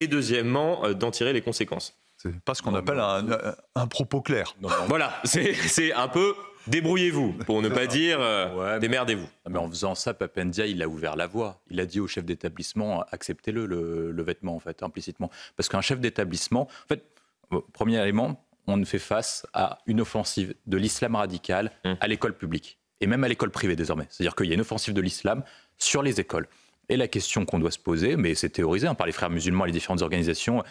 Et deuxièmement, d'en tirer les conséquences. C'est pas ce qu'on appelle un propos clair. Non. Voilà, c'est un peu débrouillez-vous, pour ne pas dire démerdez-vous. Mais en faisant ça, Pape Ndiaye, il a ouvert la voie. Il a dit au chef d'établissement, acceptez-le, le vêtement, en fait, implicitement. Parce qu'un chef d'établissement, en fait, premier élément, on fait face à une offensive de l'islam radical à l'école publique. Et même à l'école privée, désormais. C'est-à-dire qu'il y a une offensive de l'islam sur les écoles. Et la question qu'on doit se poser, mais c'est théorisé par les frères musulmans et les différentes organisations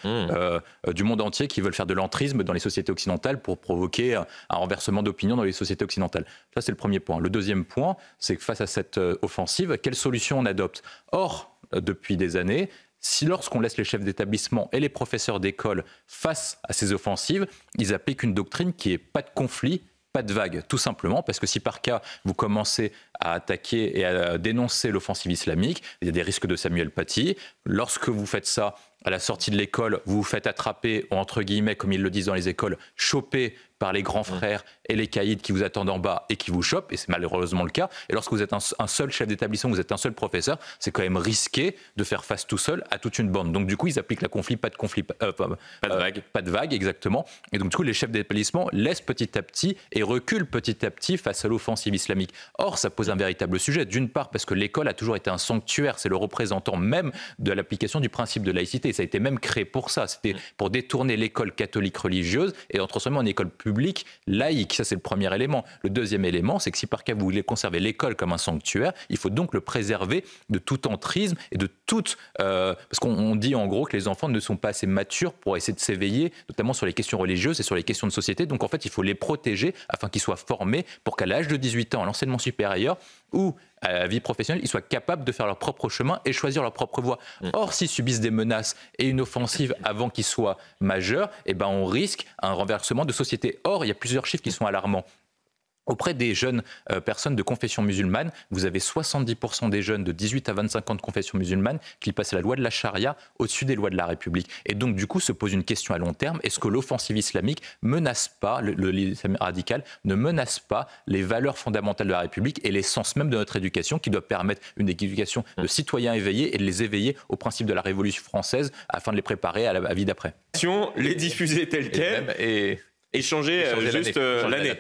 du monde entier qui veulent faire de l'entrisme dans les sociétés occidentales pour provoquer un renversement d'opinion dans les sociétés occidentales. Ça, c'est le premier point. Le deuxième point, c'est que face à cette offensive, quelle solution on adopte ? Or, depuis des années, lorsqu'on laisse les chefs d'établissement et les professeurs d'école face à ces offensives, ils appliquent une doctrine qui est pas de conflit, pas de vague, tout simplement, parce que si par cas vous commencez à attaquer et à dénoncer l'offensive islamique, il y a des risques de Samuel Paty. Lorsque vous faites ça à la sortie de l'école, vous vous faites attraper, ou entre guillemets, comme ils le disent dans les écoles, choper par les grands frères et les caïds qui vous attendent en bas et qui vous chopent, et c'est malheureusement le cas. Et lorsque vous êtes un seul chef d'établissement, vous êtes un seul professeur, c'est quand même risqué de faire face tout seul à toute une bande. Donc du coup, ils appliquent la conflit, pas de conflit, pas de vague. Pas de vague, exactement. Et donc du coup, les chefs d'établissement laissent petit à petit et reculent petit à petit face à l'offensive islamique. Or, ça pose un véritable sujet. D'une part, parce que l'école a toujours été un sanctuaire, c'est le représentant même de l'application du principe de laïcité. Ça a été même créé pour ça. C'était pour détourner l'école catholique religieuse et en transformer en école publique laïque. Ça, c'est le premier élément. Le deuxième élément, c'est que si par cas vous voulez conserver l'école comme un sanctuaire, il faut donc le préserver de tout entrisme et de toute... parce qu'on dit en gros que les enfants ne sont pas assez matures pour essayer de s'éveiller, notamment sur les questions religieuses et sur les questions de société. Donc en fait, il faut les protéger afin qu'ils soient formés pour qu'à l'âge de 18 ans, à l'enseignement supérieur ou à la vie professionnelle, ils soient capables de faire leur propre chemin et choisir leur propre voie. Or, s'ils subissent des menaces et une offensive avant qu'ils soient majeurs, eh ben, on risque un renversement de société. Or, il y a plusieurs chiffres qui sont alarmants. Auprès des jeunes personnes de confession musulmane, vous avez 70% des jeunes de 18 à 25 ans de confession musulmane qui passent la loi de la charia au-dessus des lois de la République. Et donc, du coup, se pose une question à long terme. Est-ce que l'offensive islamique menace pas, l'islam radical ne menace pas les valeurs fondamentales de la République et l'essence même de notre éducation qui doit permettre une éducation de citoyens éveillés et de les éveiller au principe de la Révolution française afin de les préparer à la vie d'après. Les diffuser telles quelles et changer juste l'année.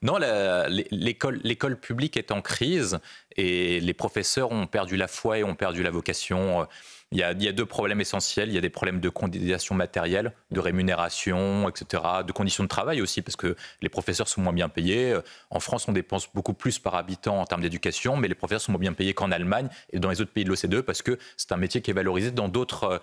Non, l'école publique est en crise et les professeurs ont perdu la foi et ont perdu la vocation. Il y a deux problèmes essentiels. Il y a des problèmes de conditions matérielles, de rémunération, etc., de conditions de travail aussi, parce que les professeurs sont moins bien payés. En France, on dépense beaucoup plus par habitant en termes d'éducation, mais les professeurs sont moins bien payés qu'en Allemagne et dans les autres pays de l'OCDE, parce que c'est un métier qui est valorisé dans d'autres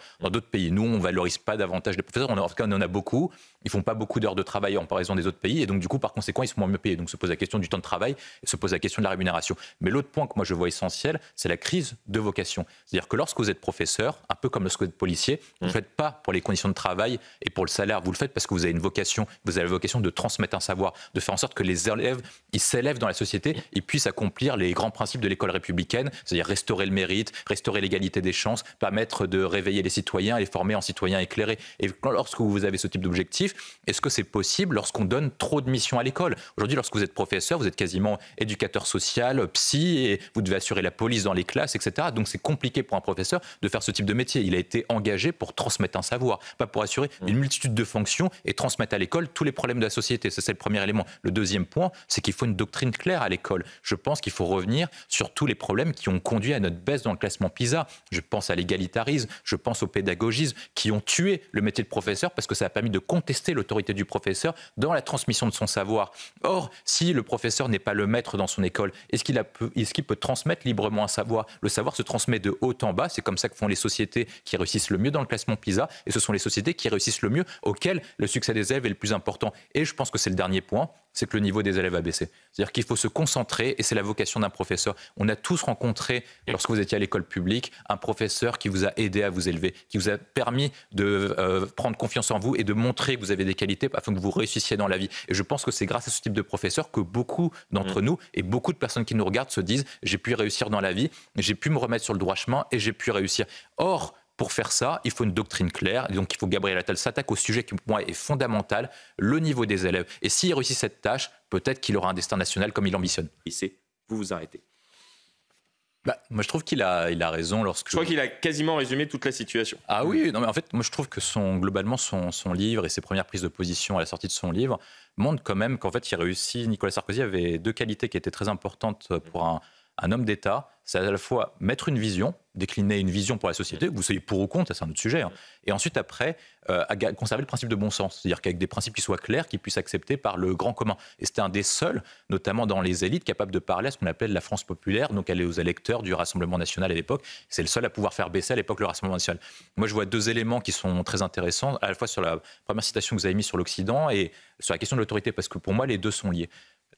pays. Nous, on ne valorise pas davantage les professeurs. En tout cas, on en a beaucoup. Ils ne font pas beaucoup d'heures de travail en comparaison des autres pays. Et donc, du coup, par conséquent, ils sont moins bien payés. Donc, se pose la question du temps de travail et se pose la question de la rémunération. Mais l'autre point que moi, je vois essentiel, c'est la crise de vocation. C'est-à-dire que lorsque vous êtes professeur, un peu comme lorsque vous êtes policier, vous ne le faites pas pour les conditions de travail et pour le salaire, vous le faites parce que vous avez une vocation, vous avez la vocation de transmettre un savoir, de faire en sorte que les élèves, ils s'élèvent dans la société et puissent accomplir les grands principes de l'école républicaine, c'est-à-dire restaurer le mérite, restaurer l'égalité des chances, permettre de réveiller les citoyens et les former en citoyens éclairés. Et lorsque vous avez ce type d'objectif, est-ce que c'est possible lorsqu'on donne trop de missions à l'école ? Aujourd'hui, lorsque vous êtes professeur, vous êtes quasiment éducateur social, psy, et vous devez assurer la police dans les classes, etc. Donc c'est compliqué pour un professeur de faire ce type de métier. Il a été engagé pour transmettre un savoir, pas pour assurer une multitude de fonctions et transmettre à l'école tous les problèmes de la société. Ça, c'est le premier élément. Le deuxième point, c'est qu'il faut une doctrine claire à l'école. Je pense qu'il faut revenir sur tous les problèmes qui ont conduit à notre baisse dans le classement PISA. Je pense à l'égalitarisme, je pense au pédagogisme, qui ont tué le métier de professeur parce que ça a permis de contester l'autorité du professeur dans la transmission de son savoir. Or, si le professeur n'est pas le maître dans son école, est-ce qu'il peut transmettre librement un savoir ? Le savoir se transmet de haut en bas. C'est comme ça que font les sociétés qui réussissent le mieux dans le classement PISA, et ce sont les sociétés qui réussissent le mieux, auxquelles le succès des élèves est le plus important. Et je pense que c'est le dernier point, c'est que le niveau des élèves a baissé. C'est-à-dire qu'il faut se concentrer, et c'est la vocation d'un professeur. On a tous rencontré, lorsque vous étiez à l'école publique, un professeur qui vous a aidé à vous élever, qui vous a permis de prendre confiance en vous et de montrer que vous avez des qualités afin que vous réussissiez dans la vie. Et je pense que c'est grâce à ce type de professeur que beaucoup d'entre nous et beaucoup de personnes qui nous regardent se disent « j'ai pu réussir dans la vie, j'ai pu me remettre sur le droit chemin et j'ai pu réussir ». Or, pour faire ça, il faut une doctrine claire. Et donc, il faut que Gabriel Attal s'attaque au sujet qui, pour moi, est fondamental, le niveau des élèves. Et s'il réussit cette tâche, peut-être qu'il aura un destin national comme il l'ambitionne. Vous vous arrêtez. Moi, je trouve qu'il a raison lorsque... Je crois qu'il a quasiment résumé toute la situation. Ah oui, non, mais en fait, moi, je trouve que globalement, son livre et ses premières prises de position à la sortie de son livre montrent quand même qu'en fait, il réussit. Nicolas Sarkozy avait deux qualités qui étaient très importantes pour un homme d'État. C'est à la fois mettre une vision, décliner une vision pour la société, que vous soyez pour ou contre, ça c'est un autre sujet, et ensuite après, conserver le principe de bon sens, c'est-à-dire qu'avec des principes qui soient clairs, qui puissent accepter par le grand commun. Et c'était un des seuls, notamment dans les élites, capables de parler à ce qu'on appelait la France populaire, donc aller aux électeurs du Rassemblement national à l'époque. C'est le seul à pouvoir faire baisser à l'époque le Rassemblement national. Moi je vois deux éléments qui sont très intéressants, à la fois sur la première citation que vous avez mise sur l'Occident et sur la question de l'autorité, parce que pour moi les deux sont liés.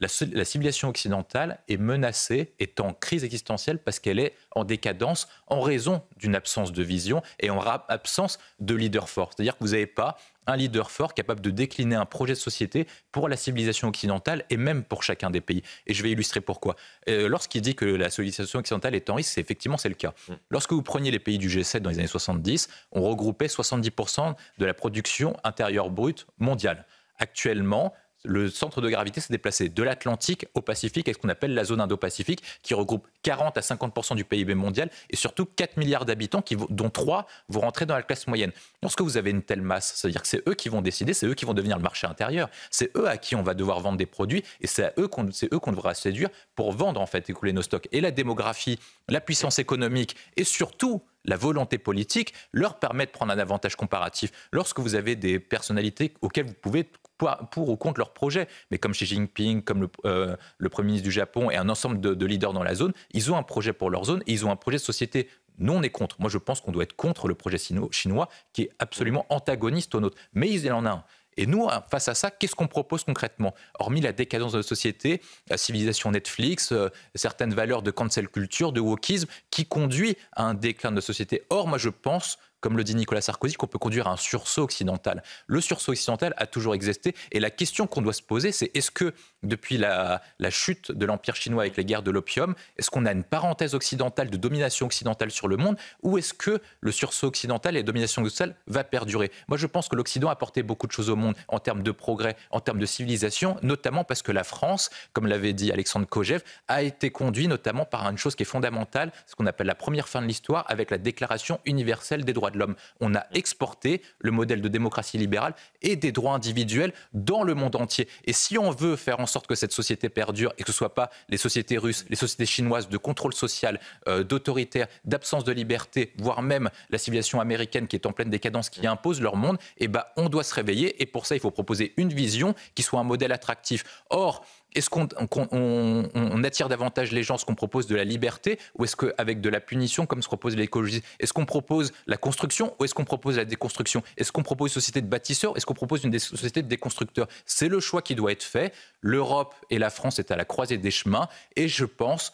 La civilisation occidentale est menacée, est en crise existentielle parce qu'elle est en décadence en raison d'une absence de vision et en absence de leader fort. C'est-à-dire que vous n'avez pas un leader fort capable de décliner un projet de société pour la civilisation occidentale et même pour chacun des pays. Et je vais illustrer pourquoi. Lorsqu'il dit que la civilisation occidentale est en risque, effectivement c'est le cas. Lorsque vous preniez les pays du G7 dans les années 70, on regroupait 70% de la production intérieure brute mondiale. Actuellement, le centre de gravité s'est déplacé de l'Atlantique au Pacifique, et ce qu'on appelle la zone Indo-Pacifique, qui regroupe 40 à 50% du PIB mondial et surtout 4 milliards d'habitants, dont 3 vont rentrer dans la classe moyenne. Lorsque vous avez une telle masse, c'est-à-dire que c'est eux qui vont décider, c'est eux qui vont devenir le marché intérieur, c'est eux à qui on va devoir vendre des produits et c'est eux qu'on devra séduire pour vendre, en fait, écouler nos stocks. Et la démographie, la puissance économique et surtout la volonté politique leur permet de prendre un avantage comparatif. Lorsque vous avez des personnalités auxquelles vous pouvez pour ou contre leur projet, mais comme Xi Jinping, comme le Premier ministre du Japon et un ensemble de leaders dans la zone, ils ont un projet pour leur zone et ils ont un projet de société. Nous, on est contre. Moi, je pense qu'on doit être contre le projet chinois qui est absolument antagoniste au nôtre. Mais il en a un. Et nous, face à ça, qu'est-ce qu'on propose concrètement ? Hormis la décadence de la société, la civilisation Netflix, certaines valeurs de cancel culture, de wokisme, qui conduit à un déclin de la société. Or, moi, je pense, comme le dit Nicolas Sarkozy, qu'on peut conduire à un sursaut occidental. Le sursaut occidental a toujours existé. Et la question qu'on doit se poser, c'est est-ce que, depuis la chute de l'Empire chinois avec les guerres de l'opium, est-ce qu'on a une parenthèse occidentale de domination occidentale sur le monde, ou est-ce que le sursaut occidental et la domination occidentale va perdurer ? Moi, je pense que l'Occident a apporté beaucoup de choses au monde en termes de progrès, en termes de civilisation, notamment parce que la France, comme l'avait dit Alexandre Kojève, a été conduite notamment par une chose qui est fondamentale, ce qu'on appelle la première fin de l'histoire, avec la Déclaration universelle des droits de l'homme. On a exporté le modèle de démocratie libérale et des droits individuels dans le monde entier. Et si on veut faire en sorte que cette société perdure et que ce ne soit pas les sociétés russes, les sociétés chinoises de contrôle social, d'autoritaire, d'absence de liberté, voire même la civilisation américaine qui est en pleine décadence, qui impose leur monde, eh ben, on doit se réveiller. Et pour ça, il faut proposer une vision qui soit un modèle attractif. Or, est-ce qu'on attire davantage les gens, ce qu'on propose de la liberté, ou est-ce qu'avec de la punition, comme se propose l'écologie ? Est-ce qu'on propose la construction ou est-ce qu'on propose la déconstruction ? Est-ce qu'on propose une société de bâtisseurs ? Est-ce qu'on propose une société de déconstructeurs ? C'est le choix qui doit être fait. L'Europe et la France est à la croisée des chemins et je pense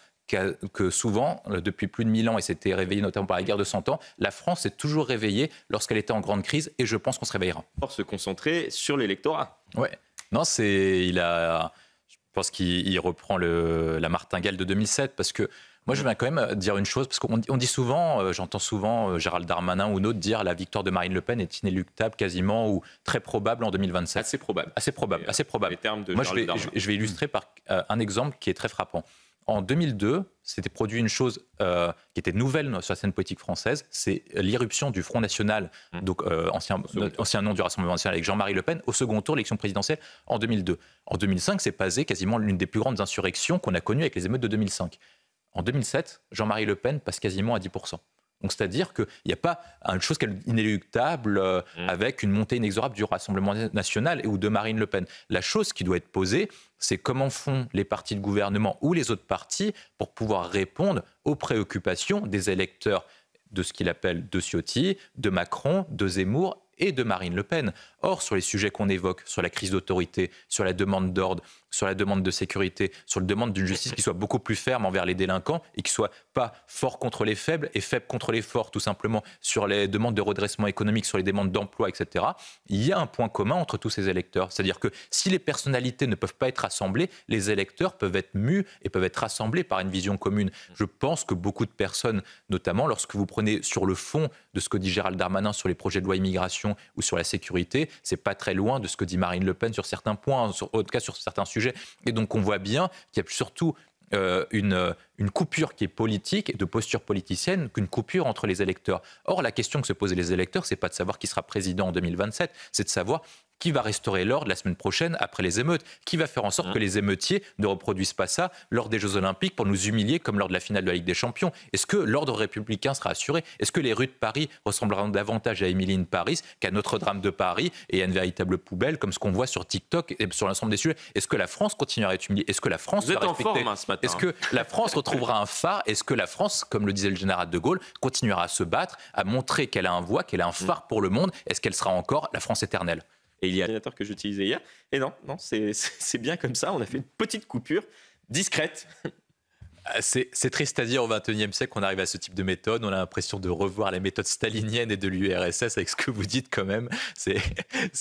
que souvent, depuis plus de 1000 ans, et c'était réveillé notamment par la guerre de 100 ans, la France s'est toujours réveillée lorsqu'elle était en grande crise et je pense qu'on se réveillera. Pour se concentrer sur l'électorat. Ouais. Non, je pense qu'il reprend la martingale de 2007 parce que moi je viens quand même dire une chose parce qu'on dit souvent, j'entends souvent Gérald Darmanin ou d'autres dire la victoire de Marine Le Pen est inéluctable quasiment ou très probable en 2027. Assez probable. Assez probable. Assez probable. Les termes de moi je vais illustrer par un exemple qui est très frappant. En 2002, s'était produit une chose qui était nouvelle sur la scène politique française, c'est l'irruption du Front National, donc ancien nom du Rassemblement national avec Jean-Marie Le Pen, au second tour de l'élection présidentielle en 2002. En 2005, c'est passé quasiment l'une des plus grandes insurrections qu'on a connues avec les émeutes de 2005. En 2007, Jean-Marie Le Pen passe quasiment à 10%. Donc c'est-à-dire qu'il n'y a pas une chose inéluctable avec une montée inexorable du Rassemblement national ou de Marine Le Pen. La chose qui doit être posée, c'est comment font les partis de gouvernement ou les autres partis pour pouvoir répondre aux préoccupations des électeurs de ce qu'il appelle de Ciotti, de Macron, de Zemmour et de Marine Le Pen. Or, sur les sujets qu'on évoque, sur la crise d'autorité, sur la demande d'ordre, sur la demande de sécurité, sur la demande d'une justice qui soit beaucoup plus ferme envers les délinquants et qui soit pas fort contre les faibles et faible contre les forts, tout simplement, sur les demandes de redressement économique, sur les demandes d'emploi, etc., il y a un point commun entre tous ces électeurs. C'est-à-dire que si les personnalités ne peuvent pas être rassemblées, les électeurs peuvent être mus et peuvent être rassemblés par une vision commune. Je pense que beaucoup de personnes, notamment lorsque vous prenez sur le fond de ce que dit Gérald Darmanin sur les projets de loi immigration ou sur la sécurité, c'est pas très loin de ce que dit Marine Le Pen sur certains points, en tout cas sur certains sujets. Et donc on voit bien qu'il y a surtout une coupure qui est politique, de posture politicienne, qu'une coupure entre les électeurs. Or, la question que se posent les électeurs, c'est pas de savoir qui sera président en 2027, c'est de savoir qui va restaurer l'ordre la semaine prochaine après les émeutes, qui va faire en sorte que les émeutiers ne reproduisent pas ça lors des Jeux Olympiques pour nous humilier comme lors de la finale de la Ligue des Champions. Est-ce que l'ordre républicain sera assuré? Est-ce que les rues de Paris ressembleront davantage à Émilie in Paris qu'à Notre-Dame de Paris et à une véritable poubelle comme ce qu'on voit sur TikTok et sur l'ensemble des sujets? Est-ce que la France continuera à être humiliée? Est-ce que la France Vous êtes sera en respectée? forme ce matin. Est-ce que la France retrouvera un phare? Est-ce que la France, comme le disait le général de Gaulle, continuera à se battre, à montrer qu'elle a un voix, qu'elle a un phare pour le monde? Est-ce qu'elle sera encore la France éternelle? Et il y a un ordinateur que j'utilisais hier. Et non, c'est bien comme ça. On a fait une petite coupure discrète. C'est triste à dire au XXIe siècle qu'on arrive à ce type de méthode. On a l'impression de revoir la méthode stalinienne et de l'URSS avec ce que vous dites quand même. C'est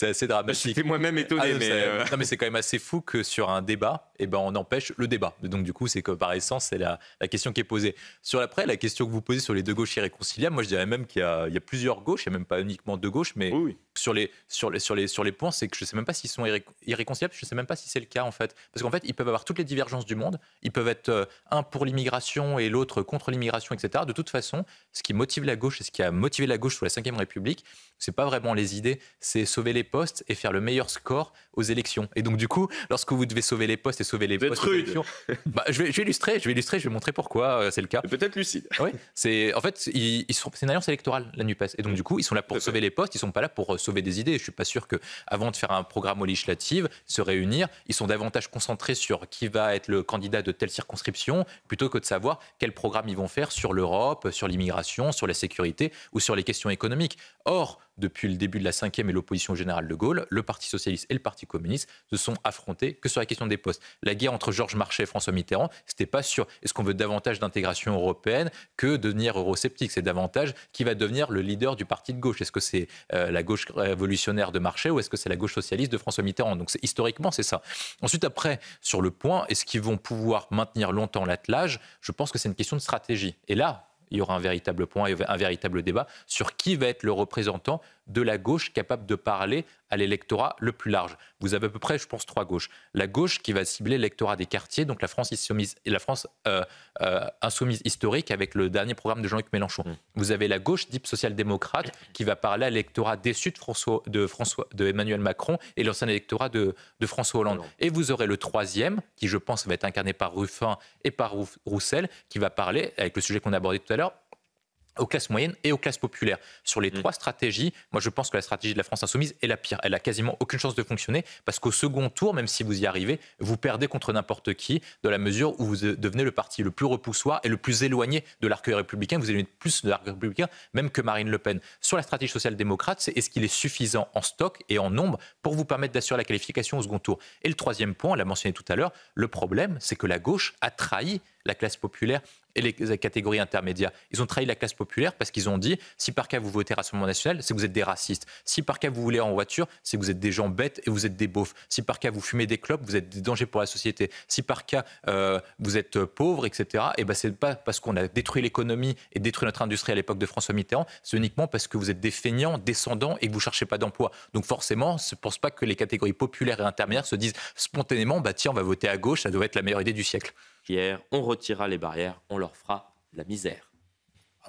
assez dramatique. J'étais moi-même étonné. Non, mais c'est quand même assez fou que sur un débat, on empêche le débat. Donc du coup, c'est que par essence, c'est la question qui est posée. Sur après, la question que vous posez sur les deux gauches irréconciliables, moi je dirais même qu'il y a plusieurs gauches, il n'y a même pas uniquement deux gauches, mais oui. Sur les points, c'est que je ne sais même pas s'ils sont irréconciliables, je ne sais même pas si c'est le cas en fait. Parce qu'en fait, ils peuvent avoir toutes les divergences du monde, ils peuvent être un pour l'immigration et l'autre contre l'immigration, etc. De toute façon, ce qui motive la gauche et ce qui a motivé la gauche sous la Ve République, c'est pas vraiment les idées, c'est sauver les postes et faire le meilleur score aux élections. Et donc du coup, lorsque vous devez sauver les postes et sauver les postes aux élections, je vais illustrer, je vais montrer pourquoi c'est le cas. Peut-être lucide. Oui, c'est une alliance électorale, la NUPES. Et donc du coup, ils sont là pour sauver les postes, ils sont pas là pour sauver des idées. Je suis pas sûr que, avant de faire un programme aux législatives, se réunir, ils sont davantage concentrés sur qui va être le candidat de telle circonscription, plutôt que de savoir quel programme ils vont faire sur l'Europe, sur l'immigration, sur la sécurité ou sur les questions économiques. Or, depuis le début de la Ve et l'opposition générale de Gaulle, le Parti socialiste et le Parti communiste se sont affrontés que sur la question des postes. La guerre entre Georges Marchais et François Mitterrand, c'était pas sur est-ce qu'on veut davantage d'intégration européenne que devenir eurosceptique. C'est davantage qui va devenir le leader du parti de gauche. Est-ce que c'est la gauche révolutionnaire de Marchais ou est-ce que c'est la gauche socialiste de François Mitterrand? Donc historiquement, c'est ça. Ensuite, après, sur le point, est-ce qu'ils vont pouvoir maintenir longtemps l'attelage? Je pense que c'est une question de stratégie. Et là, il y aura un véritable point et un véritable débat sur qui va être le représentant de la gauche capable de parler à l'électorat le plus large. Vous avez à peu près, je pense, trois gauches. La gauche qui va cibler l'électorat des quartiers, donc la France insoumise, et la France insoumise historique avec le dernier programme de Jean-Luc Mélenchon. Vous avez la gauche dite social-démocrate qui va parler à l'électorat déçu de Emmanuel Macron et l'ancien électorat de François Hollande. Et vous aurez le troisième, qui je pense va être incarné par Ruffin et par Roussel, qui va parler, avec le sujet qu'on a abordé tout à l'heure, aux classes moyennes et aux classes populaires. Sur les trois stratégies, moi je pense que la stratégie de la France insoumise est la pire. Elle a quasiment aucune chance de fonctionner parce qu'au second tour, même si vous y arrivez, vous perdez contre n'importe qui dans la mesure où vous devenez le parti le plus repoussoir et le plus éloigné de l'arc républicain. Vous éloignez plus de l'arc républicain même que Marine Le Pen. Sur la stratégie social-démocrate, c'est est-ce qu'il est suffisant en stock et en nombre pour vous permettre d'assurer la qualification au second tour. Et le troisième point, on l'a mentionné tout à l'heure, le problème, c'est que la gauche a trahi la classe populaire et les catégories intermédiaires. Ils ont trahi la classe populaire parce qu'ils ont dit si par cas vous votez Rassemblement National, c'est que vous êtes des racistes. Si par cas vous voulez en voiture, c'est que vous êtes des gens bêtes et vous êtes des beaufs. Si par cas vous fumez des clopes, vous êtes des dangers pour la société. Si par cas vous êtes pauvres, etc., et ben c'est pas parce qu'on a détruit l'économie et détruit notre industrie à l'époque de François Mitterrand, c'est uniquement parce que vous êtes des feignants, descendants et que vous cherchez pas d'emploi. Donc forcément, je pense pas que les catégories populaires et intermédiaires se disent spontanément bah tiens, on va voter à gauche, ça doit être la meilleure idée du siècle. Hier, on retirera les barrières, on leur fera la misère.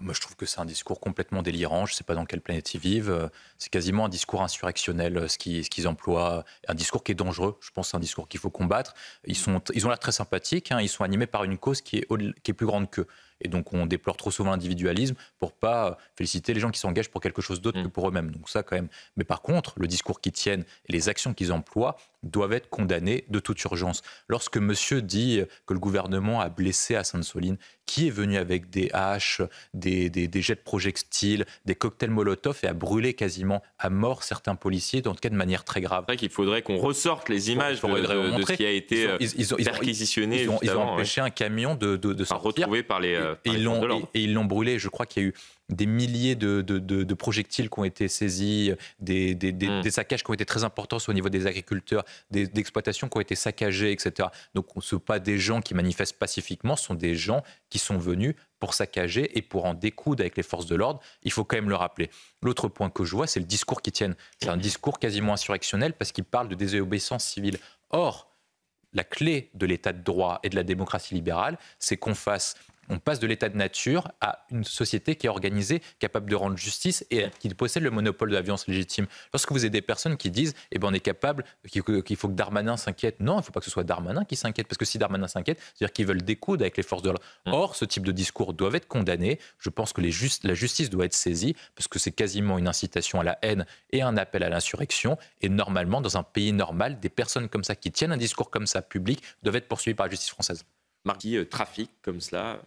Moi, je trouve que c'est un discours complètement délirant. Je ne sais pas dans quelle planète ils vivent. C'est quasiment un discours insurrectionnel, ce qu'ils emploient. Un discours qui est dangereux. Je pense que c'est un discours qu'il faut combattre. Ils ont l'air très sympathiques. Ils sont animés par une cause qui est plus grande qu'eux. Et donc, on déplore trop souvent l'individualisme pour pas féliciter les gens qui s'engagent pour quelque chose d'autre que pour eux-mêmes. Donc ça, quand même. Mais par contre, le discours qu'ils tiennent et les actions qu'ils emploient doivent être condamnées de toute urgence. Lorsque monsieur dit que le gouvernement a blessé à Sainte-Soline, qui est venu avec des haches, des jets de projectiles, des cocktails Molotov et a brûlé quasiment à mort certains policiers, dans le cas de manière très grave. C'est vrai qu'il faudrait qu'on ressorte les images de ce qui a été perquisitionné. Ils ont empêché un camion de sortir. Retrouvé par les et ils l'ont brûlé. Je crois qu'il y a eu des milliers de projectiles qui ont été saisis, des saccages qui ont été très importants au niveau des agriculteurs, d'exploitations qui ont été saccagées, etc. Donc ce ne sont pas des gens qui manifestent pacifiquement, ce sont des gens qui sont venus pour saccager et pour en découdre avec les forces de l'ordre. Il faut quand même le rappeler. L'autre point que je vois, c'est le discours qu'ils tiennent. C'est un discours quasiment insurrectionnel parce qu'ils parlent de désobéissance civile. Or, la clé de l'état de droit et de la démocratie libérale, c'est on passe de l'état de nature à une société qui est organisée, capable de rendre justice et qui possède le monopole de la violence légitime. Lorsque vous avez des personnes qui disent on est capable, qu'il faut que Darmanin s'inquiète, non, il ne faut pas que ce soit Darmanin qui s'inquiète, parce que si Darmanin s'inquiète, c'est-à-dire qu'ils veulent découdre avec les forces de l'ordre. Or, ce type de discours doivent être condamnés. Je pense que la justice doit être saisie, parce que c'est quasiment une incitation à la haine et un appel à l'insurrection. Et normalement, dans un pays normal, des personnes comme ça, qui tiennent un discours comme ça public, doivent être poursuivies par la justice française. Qui trafique comme cela.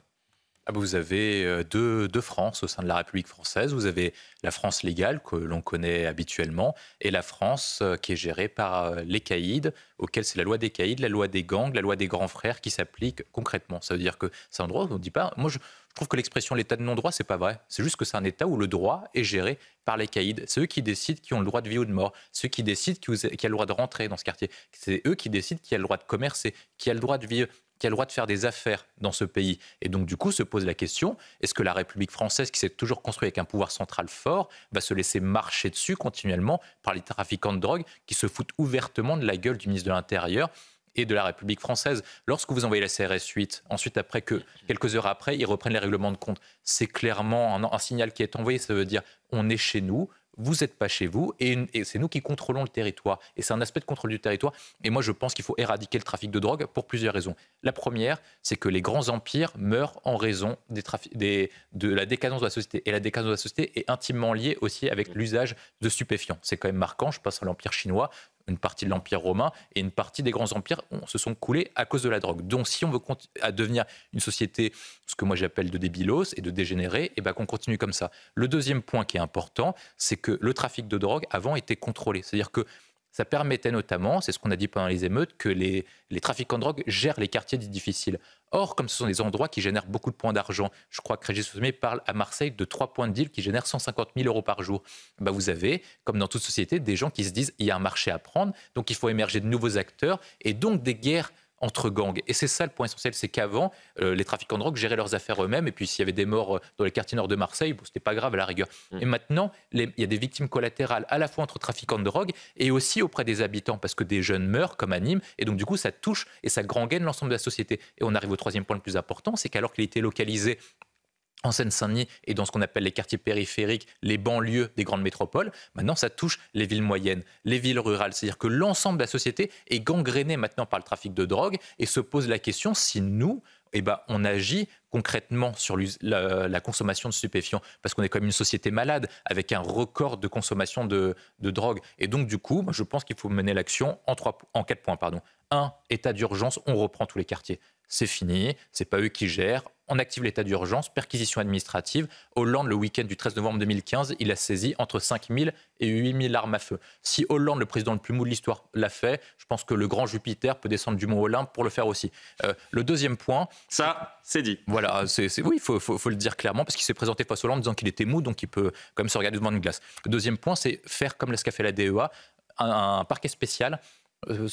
Vous avez deux France au sein de la République française. Vous avez la France légale, que l'on connaît habituellement, et la France qui est gérée par les caïds, auquel c'est la loi des caïds, la loi des gangs, la loi des grands frères qui s'applique concrètement. Ça veut dire que c'est un droit, on ne dit pas... Moi, je trouve que l'expression l'état de non-droit, c'est pas vrai. C'est juste que c'est un état où le droit est géré par les caïds. C'est eux qui décident qui ont le droit de vie ou de mort. Ceux qui décident qui a le droit de rentrer dans ce quartier. C'est eux qui décident qui a le droit de commercer, qui a le droit de vivre, qui a le droit de faire des affaires dans ce pays. Et donc, du coup, se pose la question, est-ce que la République française, qui s'est toujours construite avec un pouvoir central fort, va se laisser marcher dessus continuellement par les trafiquants de drogue qui se foutent ouvertement de la gueule du ministre de l'Intérieur et de la République française? Lorsque vous envoyez la CRS 8, ensuite, après que quelques heures après, ils reprennent les règlements de compte, c'est clairement un signal qui est envoyé. Ça veut dire, on est chez nous, vous n'êtes pas chez vous, et c'est nous qui contrôlons le territoire. Et c'est un aspect de contrôle du territoire. Et moi, je pense qu'il faut éradiquer le trafic de drogue pour plusieurs raisons. La première, c'est que les grands empires meurent en raison de la décadence de la société. Et la décadence de la société est intimement liée aussi avec l'usage de stupéfiants. C'est quand même marquant. Je passe à l'Empire chinois, une partie de l'Empire romain et une partie des grands empires se sont coulés à cause de la drogue. Donc, si on veut devenir une société, ce que moi j'appelle de débilos et de dégénérés, et qu'on continue comme ça. Le deuxième point qui est important, c'est que le trafic de drogue avant était contrôlé. C'est-à-dire que ça permettait notamment, c'est ce qu'on a dit pendant les émeutes, que les trafiquants de drogue gèrent les quartiers dits difficiles. Or, comme ce sont des endroits qui génèrent beaucoup de points d'argent, je crois que Régis Sommier parle à Marseille de 3 points de deal qui génèrent 150 000 euros par jour. Vous avez, comme dans toute société, des gens qui se disent il y a un marché à prendre, donc il faut émerger de nouveaux acteurs, et donc des guerres entre gangs. Et c'est ça le point essentiel, c'est qu'avant, les trafiquants de drogue géraient leurs affaires eux-mêmes, et puis s'il y avait des morts dans les quartiers nord de Marseille, c'était pas grave à la rigueur. Et maintenant, il y a des victimes collatérales à la fois entre trafiquants de drogue et aussi auprès des habitants, parce que des jeunes meurent, comme à Nîmes, et donc du coup, ça touche et ça gangrène l'ensemble de la société. Et on arrive au troisième point le plus important, c'est qu'alors qu'il était localisé en Seine-Saint-Denis et dans ce qu'on appelle les quartiers périphériques, les banlieues des grandes métropoles, maintenant ça touche les villes moyennes, les villes rurales. C'est-à-dire que l'ensemble de la société est gangrénée maintenant par le trafic de drogue et se pose la question si nous, on agit concrètement sur la consommation de stupéfiants, parce qu'on est comme une société malade avec un record de consommation de drogue. Et donc du coup, je pense qu'il faut mener l'action en 4 points. 1, état d'urgence, on reprend tous les quartiers. C'est fini, c'est pas eux qui gèrent. On active l'état d'urgence, perquisition administrative. Hollande, le week-end du 13 novembre 2015, il a saisi entre 5 000 et 8 000 armes à feu. Si Hollande, le président le plus mou de l'histoire, l'a fait, je pense que le grand Jupiter peut descendre du mont Olympe pour le faire aussi. Le deuxième point... Ça, c'est dit. Voilà, oui, il faut le dire clairement, parce qu'il s'est présenté face à Hollande en disant qu'il était mou, donc il peut quand même se regarder devant une glace. Le deuxième point, c'est faire comme ce qu'a fait la DEA, un parquet spécial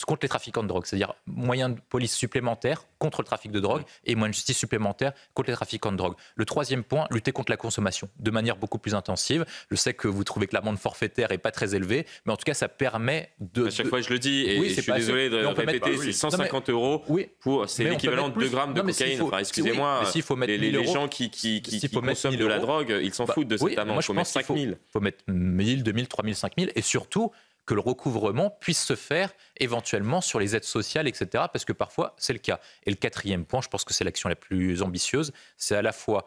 contre les trafiquants de drogue, c'est-à-dire moyens de police supplémentaires contre le trafic de drogue et moyens de justice supplémentaires contre les trafiquants de drogue. Le troisième point, lutter contre la consommation de manière beaucoup plus intensive. Je sais que vous trouvez que l'amende forfaitaire n'est pas très élevée, mais en tout cas, ça permet de... À chaque fois, je le dis, et je suis désolé de répéter, c'est 150 euros pour... C'est l'équivalent de 2 grammes de cocaïne. Excusez-moi, les gens qui consomment de la drogue, ils s'en foutent de cette amende. Il faut mettre 5 000. Il faut mettre 1 000, 2 000, 3 000, 5 000, et surtout... que le recouvrement puisse se faire éventuellement sur les aides sociales, etc., parce que parfois, c'est le cas. Et le quatrième point, je pense que c'est l'action la plus ambitieuse, c'est à la fois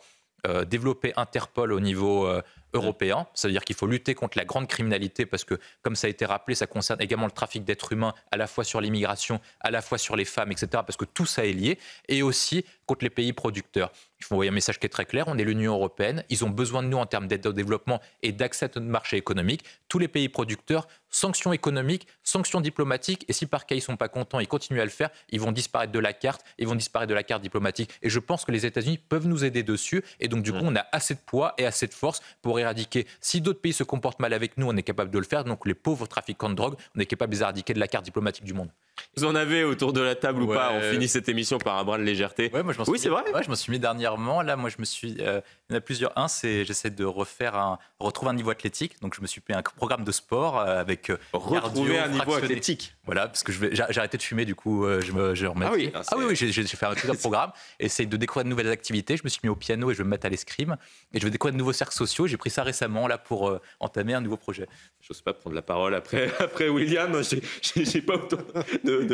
développer Interpol au niveau européen, c'est-à-dire qu'il faut lutter contre la grande criminalité, parce que, comme ça a été rappelé, ça concerne également le trafic d'êtres humains, à la fois sur l'immigration, à la fois sur les femmes, etc., parce que tout ça est lié, et aussi contre les pays producteurs. Il faut envoyer un message qui est très clair, on est l'Union européenne, ils ont besoin de nous en termes d'aide au développement et d'accès à notre marché économique. Tous les pays producteurs, sanctions économiques, sanctions diplomatiques, et si par cas ils ne sont pas contents, ils continuent à le faire, ils vont disparaître de la carte, ils vont disparaître de la carte diplomatique. Et je pense que les États-Unis peuvent nous aider dessus, et donc du coup on a assez de poids et assez de force pour éradiquer. Si d'autres pays se comportent mal avec nous, on est capable de le faire, donc les pauvres trafiquants de drogue, on est capable de les éradiquer de la carte diplomatique du monde. Vous en avez autour de la table ou pas? On finit cette émission par un brin de légèreté. Ouais, moi, oui, c'est vrai. Ouais, je m'en suis mis dernièrement. Là, moi, il y en a plusieurs. Un, c'est j'essaie de retrouver un niveau athlétique. Donc, je me suis fait un programme de sport avec retrouver un niveau athlétique. Voilà, parce que j'ai arrêté de fumer, du coup, je remets. Oui, j'ai fait un programme. Essayer de découvrir de nouvelles activités. Je me suis mis au piano et je vais me mettre à l'escrime. Et je vais découvrir de nouveaux cercles sociaux. J'ai pris ça récemment là pour entamer un nouveau projet. Je n'ose pas prendre la parole après William. J'ai pas autant de